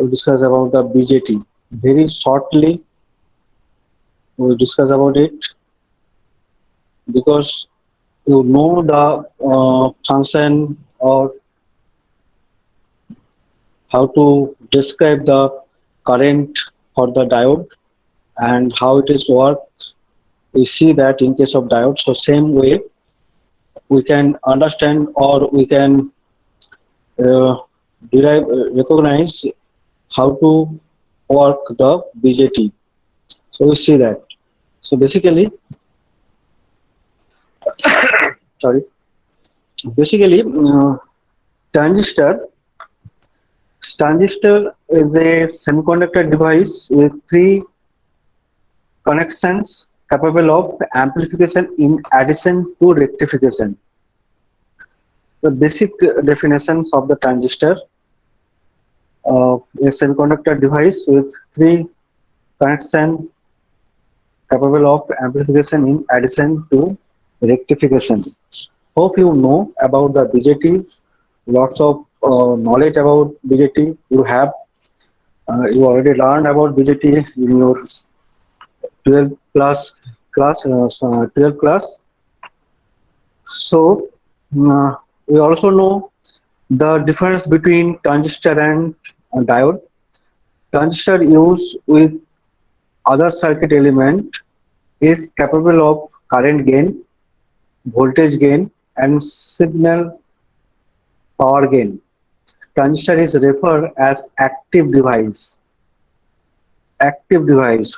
we discuss about the BJT. Very shortly, we discuss about it because you know the function or how to describe the current for the diode and how it is work. We see that in case of diode. So same way we can understand or we can uh, recognize how to work the BJT. So we see that. So basically, sorry, basically, transistor transistor is a semiconductor device with three connections capable of amplification in addition to rectification. The basic definitions of the transistor: a semiconductor device with three connections capable of amplification in addition to rectification. Hope you know about the BJT. Lots of knowledge about BJT you have. You already learned about BJT in your 12 class 12 class. So we also know the difference between transistor and diode. Transistor used with other circuit element is capable of current gain, voltage gain, and signal power gain. Transistor is referred as active device,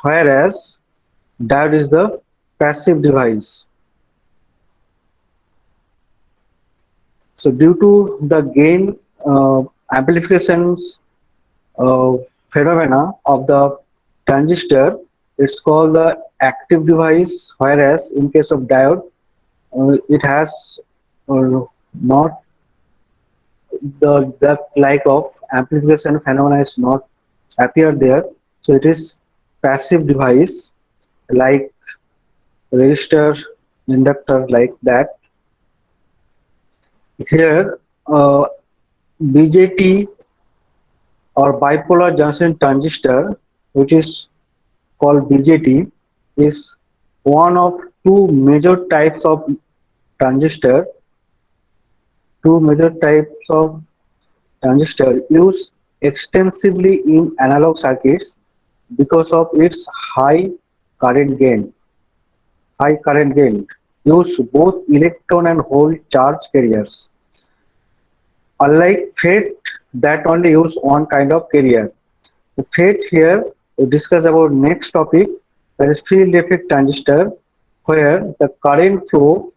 whereas diode is the passive device. So due to the gain amplifications uh, phenomena of the transistor, it's called the active device, whereas in case of diode, it has not the that like of amplification phenomena is not appear there. So it is passive device like resistor, inductor, like that. Here, BJT or bipolar junction transistor, which is called BJT, is one of two major types of transistor. Two major types of transistor used extensively in analog circuits because of its current gain. High current gain use both electron and hole charge carriers. Unlike FET that only use one kind of carrier. The FET here we discuss about next topic, that is field effect transistor, where the current flow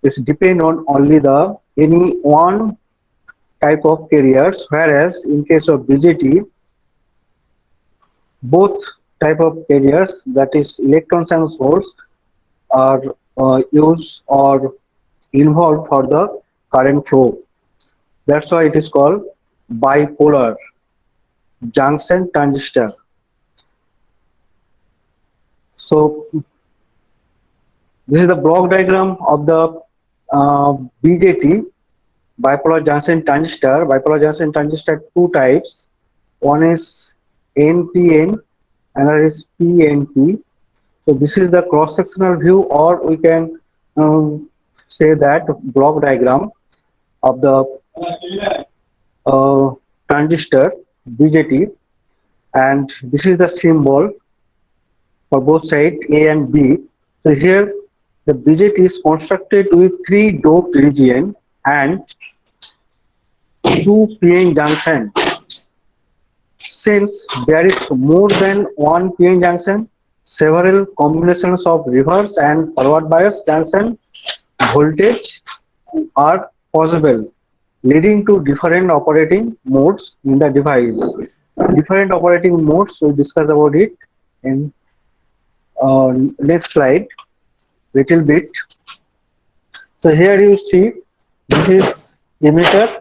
is depend on only the any one type of carriers, whereas in case of BJT both type of carriers, that is electrons and holes, are used or involved for the current flow. That's why it is called bipolar junction transistor. So this is the block diagram of the BJT, bipolar junction transistor. Bipolar junction transistor two types. One is NPN, another is PNP. So this is the cross-sectional view, or we can say that block diagram of the uh, transistor BJT, and this is the symbol for both sides A and B. So here the BJT is constructed with three doped region and two PN junction. Since there is more than one PN junction, several combinations of reverse and forward bias junction voltage are possible, leading to different operating modes in the device. Different operating modes, we discuss about it in next slide little bit. So here you see this is emitter,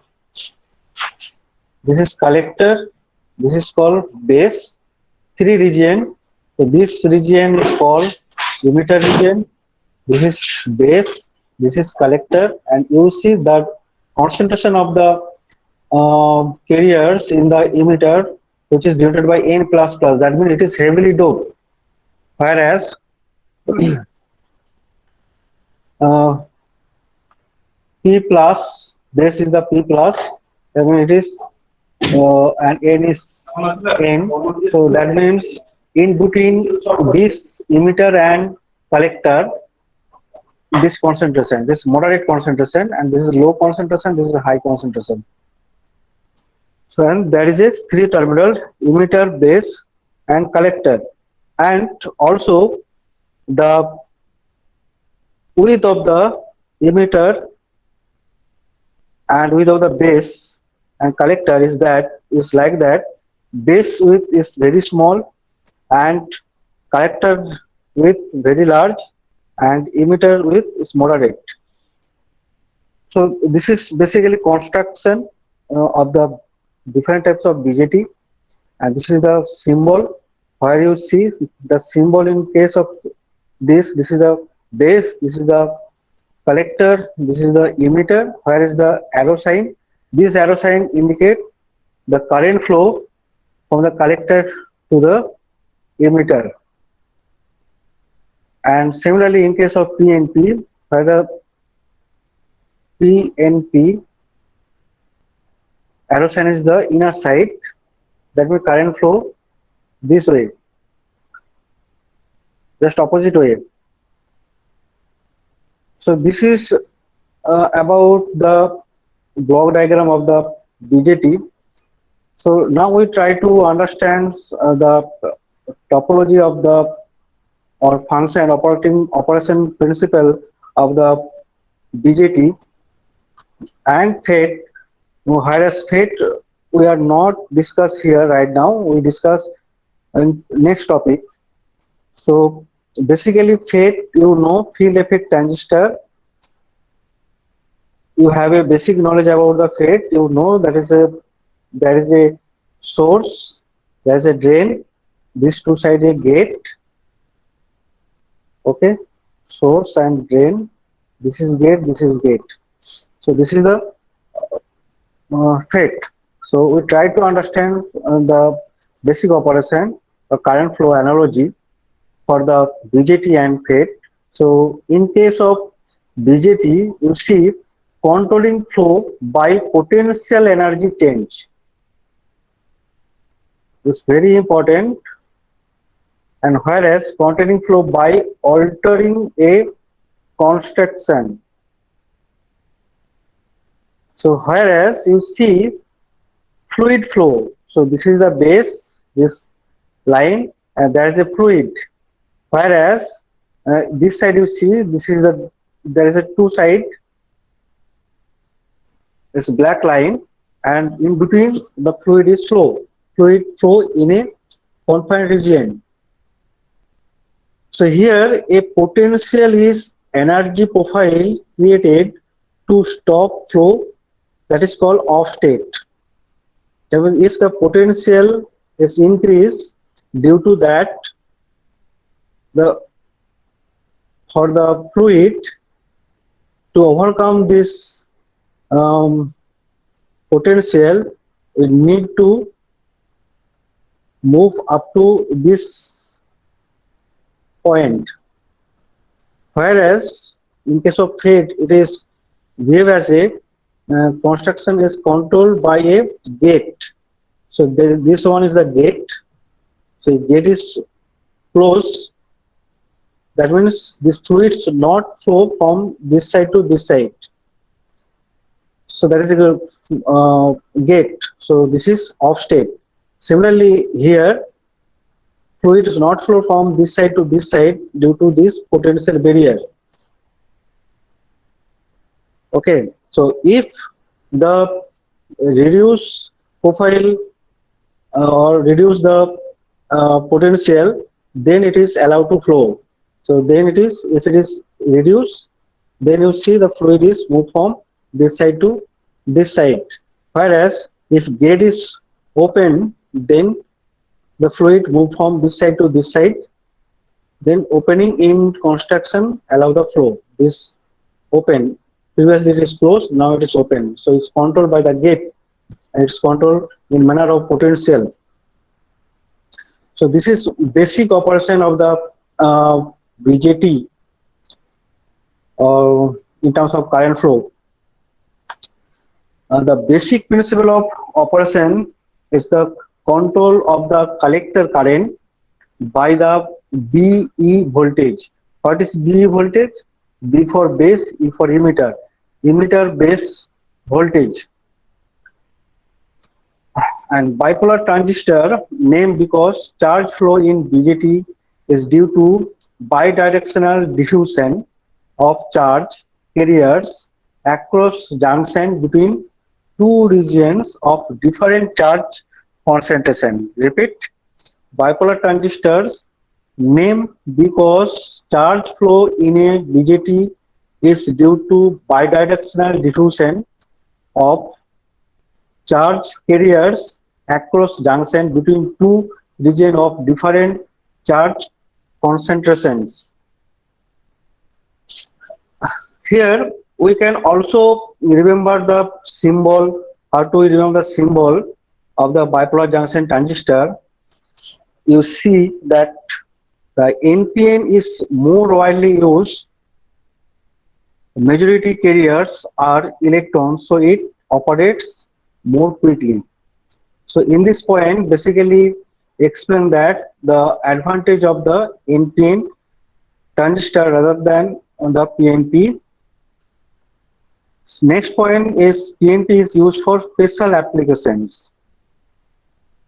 this is collector, this is called base, three region. So this region is called emitter region, this is base, this is collector, and you see that concentration of the carriers in the emitter which is denoted by N plus plus. That means it is heavily doped. Whereas uh, P plus, this is the P plus, that means it is and N is N. So that means in between this emitter and collector, this concentration, this moderate concentration, and this is low concentration, this is a high concentration. So and there is a three terminal emitter, base, and collector, and also the width of the emitter and width of the base and collector is like that. Base width is very small and collector width very large and emitter width is moderate. So this is basically construction of the different types of BJT, and this is the symbol where you see the symbol in case of this is the base, this is the collector, this is the emitter, where is the arrow sign. This arrow sign indicate the current flow from the collector to the emitter. And similarly in case of PNP, where the PNP arrow sign is the inner side, that means current flow this way, just opposite way. So this is about the block diagram of the BJT. So now we try to understand the topology of the or function operation principle of the BJT and FET. Whereas FET we are not discuss here right now. We discuss in next topic. So basically FET, you know, field effect transistor. You have a basic knowledge about the FET. You know that there is a source, there is a drain, these two sides a gate. Okay, source and drain. This is gate. This is gate. So this is the FET. So we try to understand the basic operation, the current flow analogy for the BJT and FET. So in case of BJT, you see controlling flow by potential energy change. It's very important. And whereas controlling flow by altering a construction. So whereas you see fluid flow. So this is the base, this line, and there is a fluid. Whereas this side you see, this is there is a two side. It's black line, and in between the fluid is flow. Fluid flow in a confined region. So here a potential is energy profile created to stop flow, that is called off state. If the potential is increased, due to that for the fluid to overcome this potential, we need to move up to this point. Whereas in case of FET, it is behave as a construction is controlled by a gate. So this one is the gate. So gate is closed. That means this fluid should not flow from this side to this side. So that is a gate. So this is off state. Similarly here, fluid does not flow from this side to this side due to this potential barrier. Okay, so if the reduce profile or reduce the potential, then it is allowed to flow. So then it is, if it is reduced, then you see the fluid is moved from this side to this side. Whereas if gate is open, then the fluid move from this side to this side. Then opening in construction allow the flow. This open, previously it is closed, now it is open. So it's controlled by the gate and it's controlled in manner of potential. So this is basic operation of the BJT, or in terms of current flow. The basic principle of operation is the control of the collector current by the BE voltage. What is BE voltage? B for base, E for emitter. Emitter base voltage. And bipolar transistor named because charge flow in BJT is due to bidirectional diffusion of charge carriers across junction between two regions of different charge concentration. Repeat, bipolar transistors name because charge flow in a BJT is due to bidirectional diffusion of charge carriers across junction between two regions of different charge concentrations. Here we can also remember the symbol. How to remember the symbol of the bipolar junction transistor? You see that the NPN is more widely used. Majority carriers are electrons, so it operates more quickly. So in this point, basically explain that the advantage of the NPN transistor rather than on the PNP. Next point is PNP is used for special applications.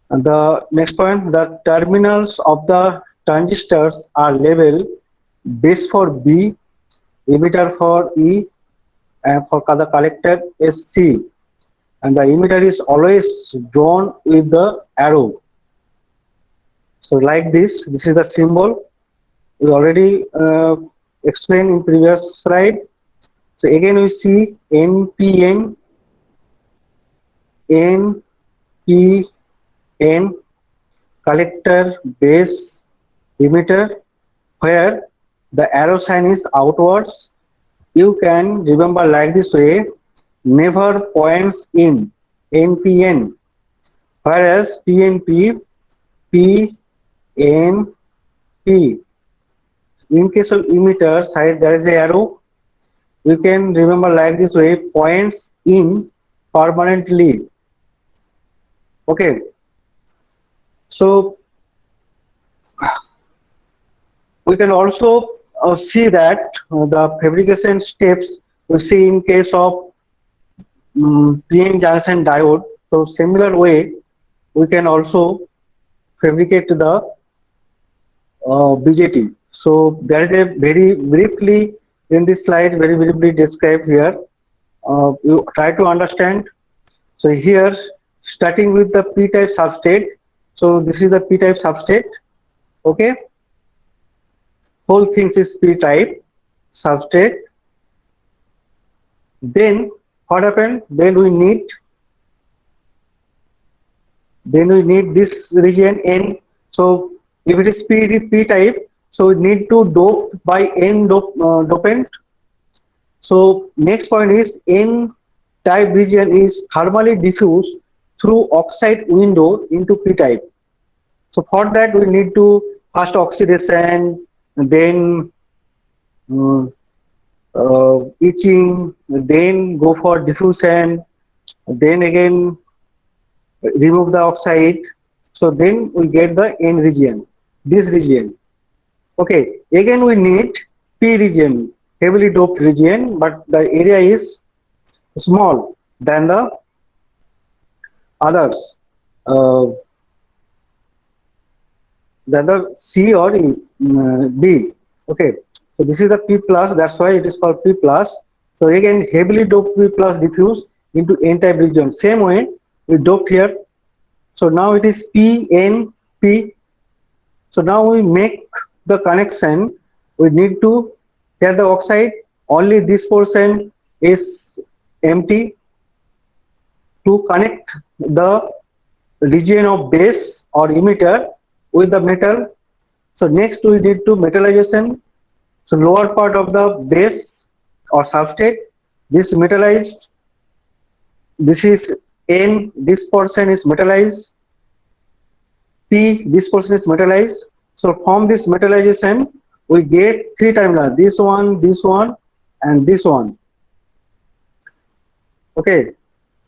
And the next point, the terminals of the transistors are labeled base for B, emitter for E, and for the collector is C. And the emitter is always drawn with the arrow. So like this is the symbol we already explained in previous slide. So again we see NPN, NPN, collector, base, emitter, where the arrow sign is outwards. You can remember like this way, never points in, NPN, whereas PNP, PNP. In case of emitter side, there is a arrow. You can remember like this way, points in permanently. Okay. So we can also see that the fabrication steps we see in case of PN junction diode. So similar way, we can also fabricate the BJT. So there is a very briefly in this slide, very briefly described here. You try to understand. So here, starting with the P-type substrate. So this is the P-type substrate. Okay. Whole things is P-type substrate. Then what happened? Then we need this region N. So if it is P-type, so we need to dope by N dopant. So next point is N-type region is thermally diffused through oxide window into P-type. So for that we need to first oxidation, then etching, then go for diffusion, then again remove the oxide. So then we get the N region, this region. Okay, again we need P region, heavily doped region, but the area is small than the others, than the C or D. Okay, so this is the P plus, that's why it is called P plus. So again heavily doped P plus diffuse into N-type region. Same way we doped here. So now it is PNP. So now we make the connection. We need to get the oxide. Only this portion is empty to connect the region of base or emitter with the metal. So next we need to metallization. So lower part of the base or substrate, this metallized. This is N. This portion is metallized. P, this portion is metallized. So from this metallization, we get three terminals, this one, and this one. Okay.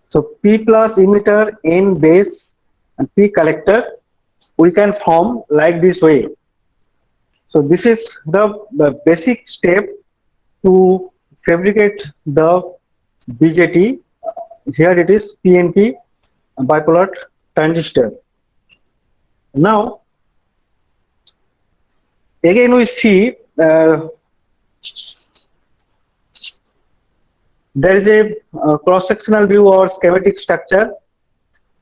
So P plus emitter, N base, and P collector, we can form like this way. So this is the basic step to fabricate the BJT. Here it is PNP bipolar transistor. Now again we see there is a cross-sectional view or schematic structure,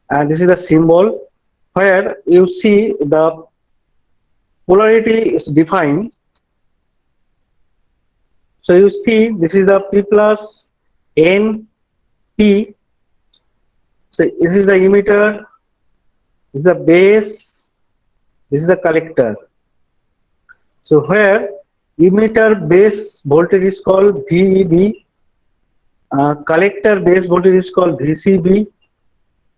and this is the symbol where you see the polarity is defined. So you see this is the P plus N P. So this is the emitter, this is the base, this is the collector. So where emitter base voltage is called VEB, collector base voltage is called VCB,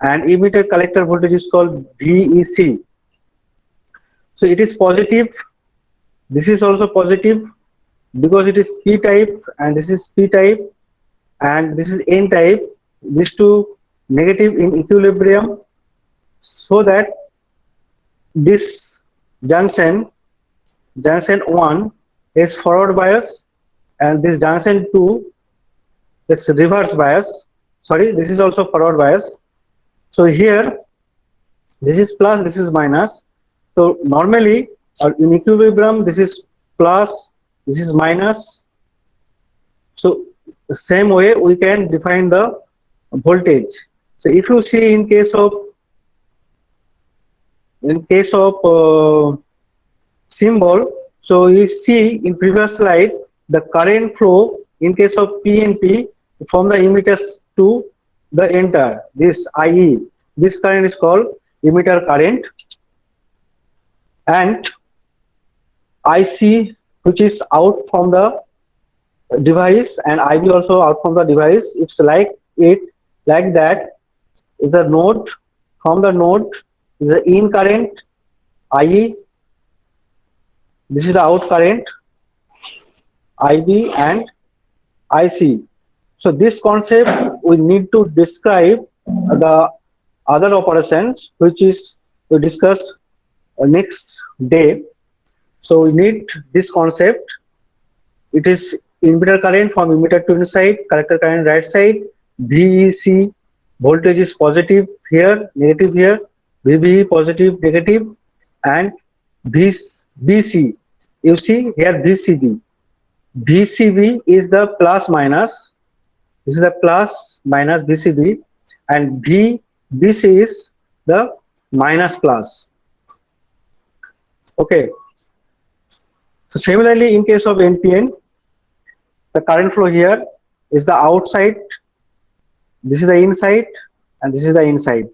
and emitter collector voltage is called VEC. So it is positive, this is also positive because it is P type and this is P type and this is N type, these two negative in equilibrium, so that this junction 1 is forward bias and this junction 2 is reverse bias. Sorry, this is also forward bias. So here this is plus, this is minus. So normally in equilibrium this is plus, this is minus. So the same way we can define the voltage. So if you see in case of symbol, so you see in previous slide the current flow in case of PNP from the emitters to the enter, this IE, this current is called emitter current, and IC, which is out from the device, and IB also out from the device. It's like that is the node, from the node is the in current IE, this is the out current IB and IC. So this concept we need to describe the other operations, which is to discuss next day. So we need this concept. It is emitter current from emitter to inside, collector current right side, VEC voltage is positive here, negative here, VBE positive, negative, and VC. You see here VCB. VCB is the plus minus. This is the plus minus VCB, and VBC is the minus plus. Okay. So similarly, in case of NPN, the current flow here is the outside, this is the inside, and this is the inside.